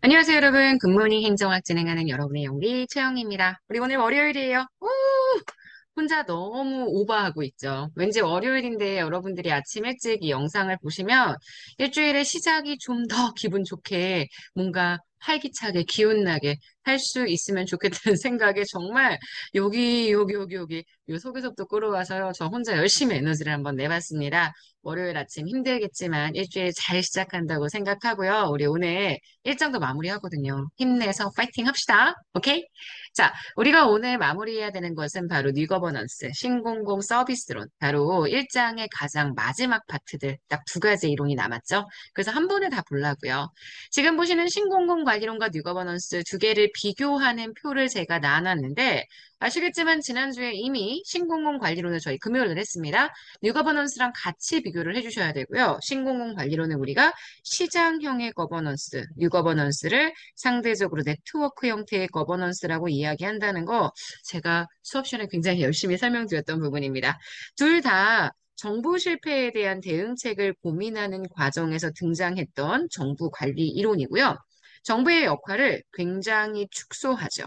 안녕하세요, 여러분. 굿모닝 행정학 진행하는 여러분의 영리 최영입니다. 우리 오늘 월요일이에요. 혼자 너무 오버하고 있죠. 왠지 월요일인데 여러분들이 아침 일찍 이 영상을 보시면 일주일의 시작이 좀 더 기분 좋게 뭔가 활기차게 기운나게 할 수 있으면 좋겠다는 생각에 정말 여기 요 속에서부터 끌어와서요. 저 혼자 열심히 에너지를 한번 내봤습니다. 월요일 아침 힘들겠지만 일주일 잘 시작한다고 생각하고요. 우리 오늘 일정도 마무리하거든요. 힘내서 파이팅 합시다. 오케이? 자, 우리가 오늘 마무리해야 되는 것은 바로 뉴거버넌스, 신공공 서비스론, 바로 1장의 가장 마지막 파트들, 딱 두 가지 이론이 남았죠. 그래서 한 번에 다 보려고요. 지금 보시는 신공공 관리론과 뉴거버넌스 두 개를 비교하는 표를 제가 나눴는데, 아시겠지만 지난주에 이미 신공공 관리론을 저희 금요일에 했습니다. 뉴거버넌스랑 같이 비교를 해주셔야 되고요. 신공공 관리론은 우리가 시장형의 거버넌스, 뉴거버넌스를 상대적으로 네트워크 형태의 거버넌스라고 이야기한다는 거 제가 수업 시간에 굉장히 열심히 설명드렸던 부분입니다. 둘 다 정부 실패에 대한 대응책을 고민하는 과정에서 등장했던 정부 관리 이론이고요. 정부의 역할을 굉장히 축소하죠.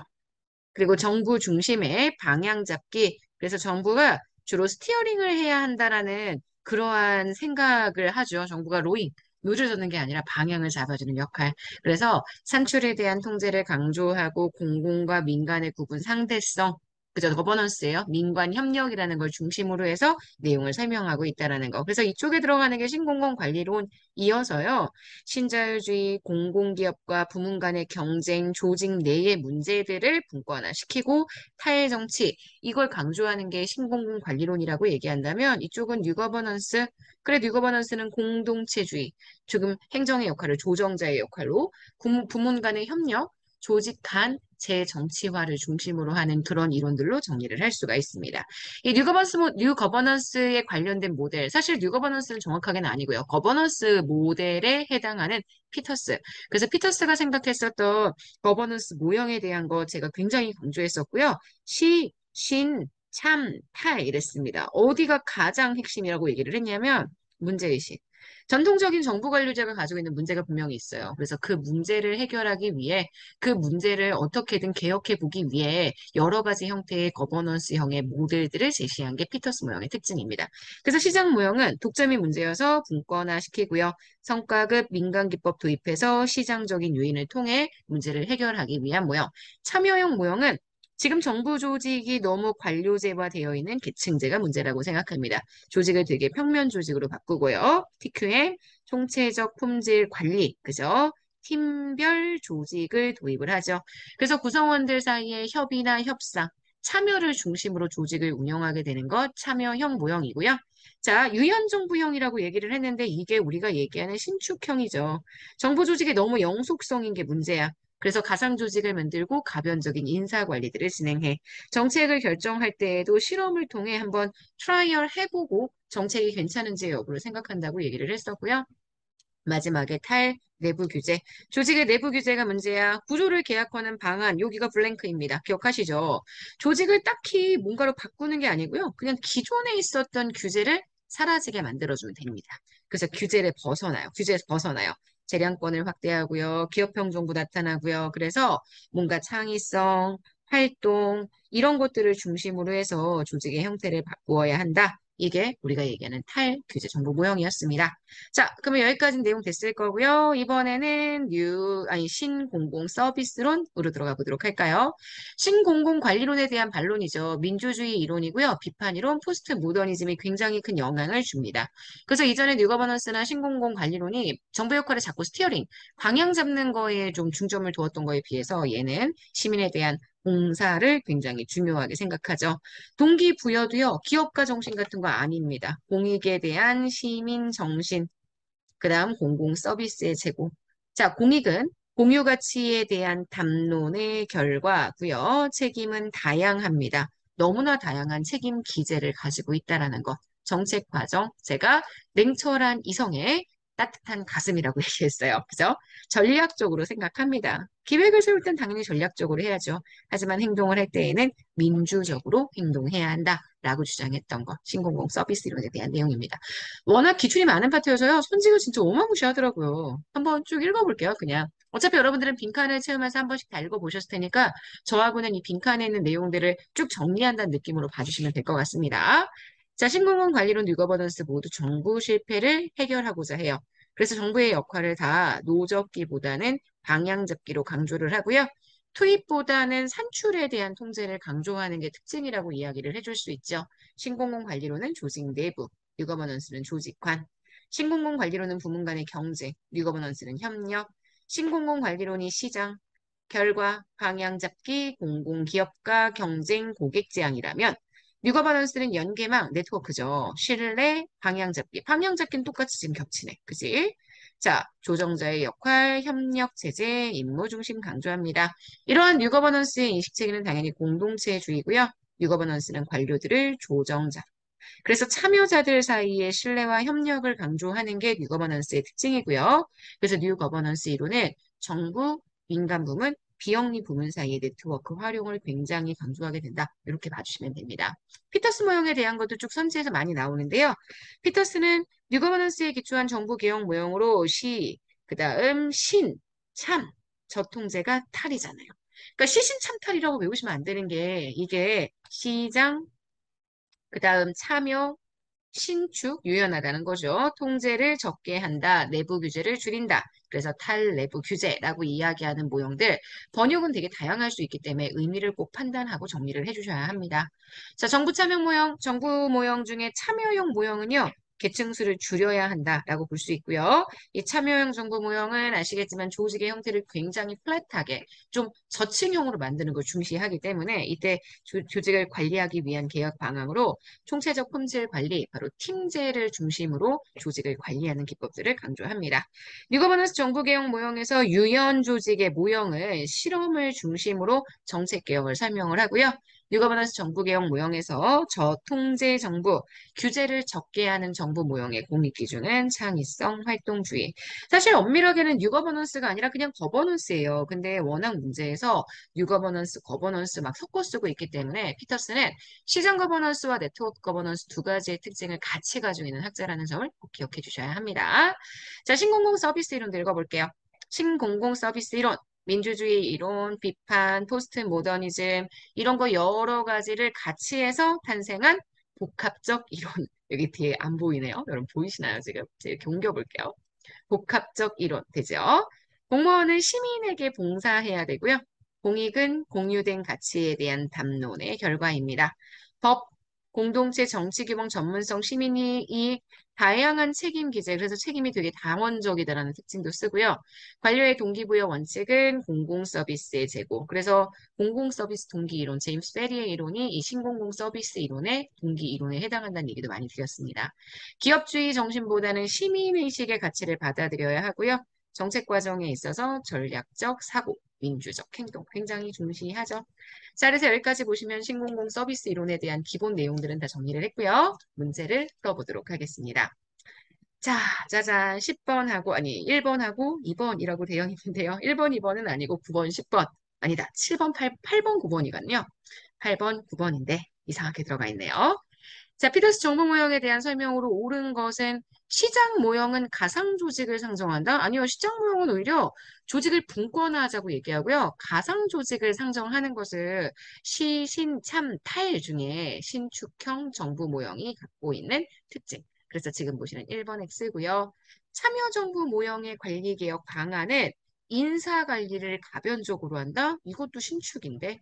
그리고 정부 중심의 방향 잡기. 그래서 정부가 주로 스티어링을 해야 한다라는 그러한 생각을 하죠. 정부가 노를 젓는 게 아니라 방향을 잡아주는 역할. 그래서 산출에 대한 통제를 강조하고 공공과 민간의 구분 상대성. 그죠? 거버넌스예요. 민관 협력이라는 걸 중심으로 해서 내용을 설명하고 있다라는 거. 그래서 이쪽에 들어가는 게 신공공관리론이어서요. 신자유주의, 공공기업과 부문 간의 경쟁, 조직 내의 문제들을 분권화시키고 타해정치, 이걸 강조하는 게 신공공관리론이라고 얘기한다면 이쪽은 뉴거버넌스, 그래 뉴거버넌스는 공동체주의, 지금 행정의 역할을 조정자의 역할로 부문 간의 협력, 조직 간 재정치화를 중심으로 하는 그런 이론들로 정리를 할 수가 있습니다. 이 뉴거버넌스에 관련된 모델, 사실 뉴거버넌스는 정확하게는 아니고요. 거버넌스 모델에 해당하는 피터스. 그래서 피터스가 생각했었던 거버넌스 모형에 대한 거 제가 굉장히 강조했었고요. 참, 탈 이랬습니다. 어디가 가장 핵심이라고 얘기를 했냐면 문제의식. 전통적인 정부 관료제가 가지고 있는 문제가 분명히 있어요. 그래서 그 문제를 해결하기 위해 그 문제를 어떻게든 개혁해 보기 위해 여러 가지 형태의 거버넌스형의 모델들을 제시한 게 피터스 모형의 특징입니다. 그래서 시장 모형은 독점이 문제여서 분권화시키고요. 성과급 민간기법 도입해서 시장적인 요인을 통해 문제를 해결하기 위한 모형. 참여형 모형은 지금 정부 조직이 너무 관료제화되어 있는 계층제가 문제라고 생각합니다. 조직을 되게 평면 조직으로 바꾸고요. TQM, 총체적 품질 관리, 그죠? 팀별 조직을 도입을 하죠. 그래서 구성원들 사이의 협의나 협상, 참여를 중심으로 조직을 운영하게 되는 것 참여형 모형이고요. 자, 유연정부형이라고 얘기를 했는데 이게 우리가 얘기하는 신축형이죠. 정부 조직이 너무 영속성인 게 문제야. 그래서 가상 조직을 만들고 가변적인 인사 관리들을 진행해. 정책을 결정할 때에도 실험을 통해 한번 트라이얼 해보고 정책이 괜찮은지 여부를 생각한다고 얘기를 했었고요. 마지막에 내부 규제. 조직의 내부 규제가 문제야. 구조를 계약하는 방안, 여기가 블랭크입니다. 기억하시죠? 조직을 딱히 뭔가로 바꾸는 게 아니고요. 그냥 기존에 있었던 규제를 사라지게 만들어주면 됩니다. 그래서 규제에서 벗어나요. 재량권을 확대하고요. 기업형 정부 나타나고요. 그래서 뭔가 창의성, 활동, 이런 것들을 중심으로 해서 조직의 형태를 바꾸어야 한다. 이게 우리가 얘기하는 탈규제 정보 모형이었습니다. 자, 그러면 여기까지 내용 됐을 거고요. 이번에는 신공공 서비스론으로 들어가 보도록 할까요? 신공공 관리론에 대한 반론이죠. 민주주의 이론이고요. 비판 이론, 포스트 모더니즘이 굉장히 큰 영향을 줍니다. 그래서 이전에 뉴거버넌스나 신공공 관리론이 정부 역할을 잡고 스티어링, 방향 잡는 거에 좀 중점을 두었던 거에 비해서 얘는 시민에 대한 봉사를 굉장히 중요하게 생각하죠. 동기부여도요, 기업가 정신 같은 거 아닙니다. 공익에 대한 시민 정신, 그 다음 공공 서비스의 제공. 자, 공익은 공유 가치에 대한 담론의 결과고요. 책임은 다양합니다. 너무나 다양한 책임 기제를 가지고 있다라는 것. 정책 과정, 제가 냉철한 이성의 따뜻한 가슴이라고 얘기했어요. 그죠? 전략적으로 생각합니다. 기획을 세울 땐 당연히 전략적으로 해야죠. 하지만 행동을 할 때에는 민주적으로 행동해야 한다라고 주장했던 거. 신공공 서비스 이론에 대한 내용입니다. 워낙 기출이 많은 파트여서요. 손직을 진짜 어마무시하더라고요. 한번 쭉 읽어볼게요. 그냥. 어차피 여러분들은 빈칸을 채우면서 한 번씩 다 읽어보셨을 테니까 저하고는 이 빈칸에 있는 내용들을 쭉 정리한다는 느낌으로 봐주시면 될 것 같습니다. 자, 신공공 관리론 뉴거버넌스 모두 정부 실패를 해결하고자 해요. 그래서 정부의 역할을 다 노적기보다는 방향 잡기로 강조를 하고요. 투입보다는 산출에 대한 통제를 강조하는 게 특징이라고 이야기를 해줄 수 있죠. 신공공 관리론은 조직 내부, 뉴거버넌스는 조직관. 신공공 관리론은 부문 간의 경쟁, 뉴거버넌스는 협력. 신공공 관리론이 시장, 결과, 방향 잡기, 공공기업과 경쟁, 고객 지향이라면 뉴거버넌스는 연계망, 네트워크죠. 신뢰, 방향 잡기. 방향 잡기는 똑같이 지금 겹치네. 그지? 자, 조정자의 역할, 협력, 체제, 임무 중심 강조합니다. 이러한 뉴거버넌스의 인식체계는 당연히 공동체주의고요. 뉴거버넌스는 관료들을 조정자. 그래서 참여자들 사이의 신뢰와 협력을 강조하는 게 뉴거버넌스의 특징이고요. 그래서 뉴거버넌스 이론은 정부, 민간 부문, 비영리 부문 사이의 네트워크 활용을 굉장히 강조하게 된다. 이렇게 봐주시면 됩니다. 피터스 모형에 대한 것도 쭉 선지에서 많이 나오는데요. 피터스는 뉴거버넌스에 기초한 정부 개혁 모형으로 그 다음 참, 저통제가 탈이잖아요. 그러니까 시신참탈이라고 외우시면 안 되는 게 이게 시장, 그 다음 참여, 신축, 유연하다는 거죠. 통제를 적게 한다, 내부 규제를 줄인다. 그래서 탈내부 규제라고 이야기하는 모형들, 번역은 되게 다양할 수 있기 때문에 의미를 꼭 판단하고 정리를 해주셔야 합니다. 자, 정부 참여 모형, 정부 모형 중에 참여형 모형은요, 계층수를 줄여야 한다라고 볼 수 있고요. 이 참여형 정부 모형은 아시겠지만 조직의 형태를 굉장히 플랫하게 좀 저층형으로 만드는 걸 중시하기 때문에 이때 조직을 관리하기 위한 개혁 방향으로 총체적 품질 관리, 바로 팀제를 중심으로 조직을 관리하는 기법들을 강조합니다. 뉴거버넌스 정부개혁 모형에서 유연 조직의 모형을 실험을 중심으로 정책 개혁을 설명을 하고요. 뉴거버넌스 정부개혁 모형에서 저통제 정부, 규제를 적게 하는 정부 모형의 공익기준은 창의성, 활동주의. 사실 엄밀하게는 뉴거버넌스가 아니라 그냥 거버넌스예요. 근데 워낙 문제에서 뉴거버넌스, 거버넌스 막 섞어 쓰고 있기 때문에 피터스는 시장 거버넌스와 네트워크 거버넌스 두 가지의 특징을 같이 가지고 있는 학자라는 점을 꼭 기억해 주셔야 합니다. 자, 신공공 서비스 이론도 읽어볼게요. 신공공 서비스 이론, 민주주의 이론, 비판, 포스트 모더니즘 이런 거 여러 가지를 같이 해서 탄생한 복합적 이론. 여기 뒤에 안 보이네요. 여러분 보이시나요? 지금 제가 옮겨볼게요. 복합적 이론 되죠. 공무원은 시민에게 봉사해야 되고요. 공익은 공유된 가치에 대한 담론의 결과입니다. 법, 공동체 정치규범 전문성 시민이 이 다양한 책임 기재, 그래서 책임이 되게 다원적이다라는 특징도 쓰고요. 관료의 동기부여 원칙은 공공서비스의 제고, 그래서 공공서비스 동기 이론, 제임스 페리의 이론이 이 신공공 서비스 이론의 동기 이론에 해당한다는 얘기도 많이 드렸습니다. 기업주의 정신보다는 시민의식의 가치를 받아들여야 하고요. 정책 과정에 있어서 전략적 사고, 민주적 행동 굉장히 중시하죠. 자, 그래서 여기까지 보시면 신공공 서비스 이론에 대한 기본 내용들은 다 정리를 했고요. 문제를 풀어보도록 하겠습니다. 자, 짜잔. 10번하고, 아니, 1번하고 2번이라고 되어 있는데요. 1번, 2번은 아니고 9번, 10번. 아니다. 7번, 8번, 9번이거든요. 8번, 9번인데 이상하게 들어가 있네요. 자, 피터스 정보 모형에 대한 설명으로 옳은 것은 시장 모형은 가상 조직을 상정한다? 아니요, 시장 모형은 오히려 조직을 분권화하자고 얘기하고요. 가상 조직을 상정하는 것을 시, 신, 참, 탈 중에 신축형 정부 모형이 갖고 있는 특징. 그래서 지금 보시는 1번 X고요. 참여정부 모형의 관리개혁 방안은 인사관리를 가변적으로 한다? 이것도 신축인데.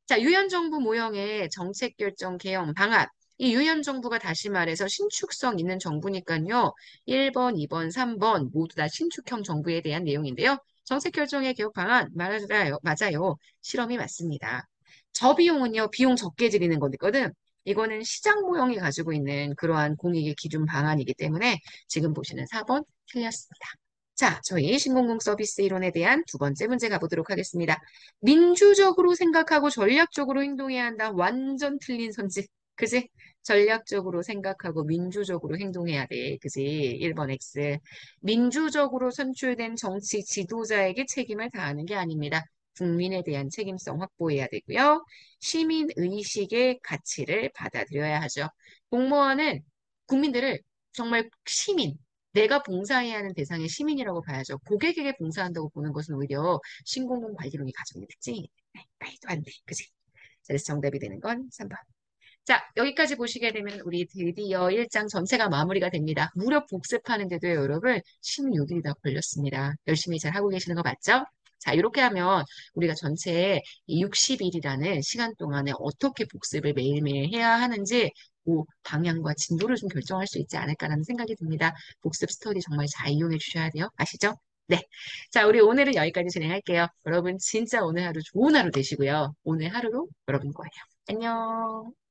자, 유연정부 모형의 정책결정 개혁 방안. 이 유연정부가 다시 말해서 신축성 있는 정부니까요. 1번, 2번, 3번 모두 다 신축형 정부에 대한 내용인데요. 정책결정의 개혁 방안 맞아요. 맞아요. 실험이 맞습니다. 저비용은요. 비용 적게 들이는 거거든. 이거는 시장 모형이 가지고 있는 그러한 공익의 기준 방안이기 때문에 지금 보시는 4번 틀렸습니다. 자, 저희 신공공 서비스 이론에 대한 두 번째 문제 가보도록 하겠습니다. 민주적으로 생각하고 전략적으로 행동해야 한다. 완전 틀린 선지. 그지? 전략적으로 생각하고 민주적으로 행동해야 돼. 그지? 1번 X. 민주적으로 선출된 정치 지도자에게 책임을 다하는 게 아닙니다. 국민에 대한 책임성 확보해야 되고요. 시민 의식의 가치를 받아들여야 하죠. 공무원은 국민들을 정말 시민, 내가 봉사해야 하는 대상의 시민이라고 봐야죠. 고객에게 봉사한다고 보는 것은 오히려 신공공 관리론이 가정이 됐지. 말도 안 돼. 그지? 그래서 정답이 되는 건 3번. 자, 여기까지 보시게 되면 우리 드디어 1장 전체가 마무리가 됩니다. 무려 복습하는데도 여러분 16일이 다 걸렸습니다. 열심히 잘 하고 계시는 거 맞죠? 자, 이렇게 하면 우리가 전체 60일이라는 시간 동안에 어떻게 복습을 매일매일 해야 하는지 그 방향과 진도를 좀 결정할 수 있지 않을까라는 생각이 듭니다. 복습 스터디 정말 잘 이용해 주셔야 돼요. 아시죠? 네. 자, 우리 오늘은 여기까지 진행할게요. 여러분 진짜 오늘 하루 좋은 하루 되시고요. 오늘 하루도 여러분 거예요. 안녕.